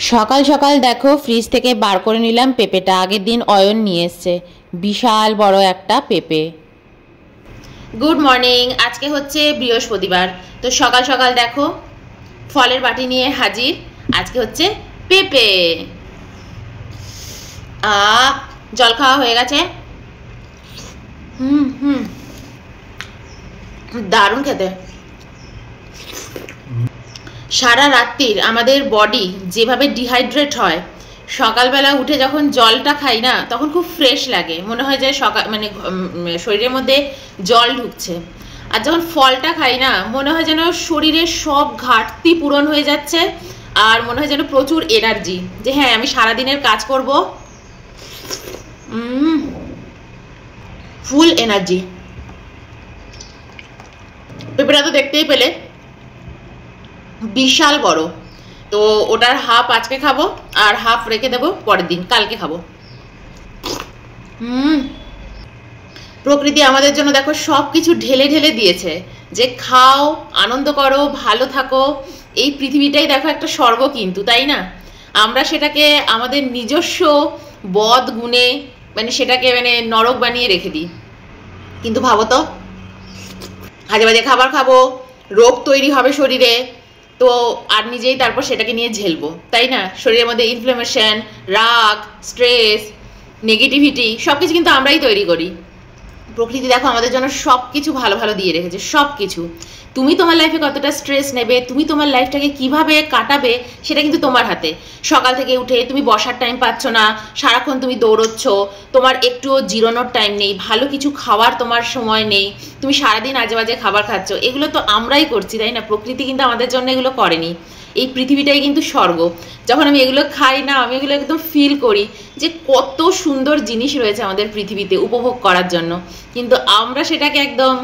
সকাল সকাল দেখো ফ্রিজ থেকে বার করে নিলাম পেঁপেটা। আগের দিন অয়ন নিয়ে এসছে বিশাল বড় একটা পেঁপে। Good morning. আজকে হচ্ছে বৃহস্পতিবার, তো সকাল সকাল দেখো ফলের বাটি নিয়ে হাজির। আজকে হচ্ছে পেঁপে। জল খাওয়া হয়ে গেছে। দারুণ খেতে। সারা রাত্রির আমাদের বডি যেভাবে ডিহাইড্রেট হয়, সকালবেলা উঠে যখন জলটা খাই না তখন খুব ফ্রেশ লাগে, মনে হয় যে সকাল মানে শরীরের মধ্যে জল ঢুকছে। আর যখন ফলটা খাই না মনে হয় যেন শরীরের সব ঘাটতি পূরণ হয়ে যাচ্ছে, আর মনে হয় যেন প্রচুর এনার্জি, যে হ্যাঁ আমি সারাদিনের কাজ করব, ফুল এনার্জি। পেঁপেটা তো দেখতেই পেলে বিশাল বড়, তো ওটার হাফ আজকে খাবো আর হাফ রেখে দেবো পরের দিন, কালকে খাবো। প্রকৃতি আমাদের জন্য দেখো সব কিছু ঢেলে ঢেলে দিয়েছে, যে খাও, আনন্দ করো, ভালো থাকো। এই পৃথিবীটাই দেখো একটা স্বর্গ কিন্তু, তাই না? আমরা সেটাকে আমাদের নিজস্ব বদ গুণে সেটাকে নরক বানিয়ে রেখে দিই। কিন্তু ভাবো তো, আজে বাজে খাবার খাবো, রোগ তৈরি হবে শরীরে, তো আর নিজেই তারপর সেটাকে নিয়ে ঝেলবো, তাই না? শরীরের মধ্যে ইনফ্লামেশন, রাগ, স্ট্রেস, নেগেটিভিটি সব কিছু কিন্তু আমরাই তৈরি করি। প্রকৃতি দেখো আমাদের জন্য সব কিছু ভালো ভালো দিয়ে রেখেছে, সব কিছু। তুমি তোমার লাইফে কতটা স্ট্রেস নেবে, তুমি তোমার লাইফটাকে কিভাবে কাটাবে, সেটা কিন্তু তোমার হাতে। সকাল থেকে উঠে তুমি বসার টাইম পাচ্ছ না, সারাক্ষণ তুমি দৌড়চ্ছ, তোমার একটুও জিরানোর টাইম নেই, ভালো কিছু খাওয়ার তোমার সময় নেই, তুমি সারাদিন আজে বাজে খাবার খাচ্ছ। এগুলো তো আমরাই করছি, তাই না? প্রকৃতি কিন্তু আমাদের জন্য এগুলো করেনি। এই পৃথিবীটাই কিন্তু স্বর্গ। যখন আমি এগুলো খাই না, আমি এগুলো একদম ফিল করি যে কত সুন্দর জিনিস রয়েছে আমাদের পৃথিবীতে উপভোগ করার জন্য, কিন্তু আমরা সেটাকে একদম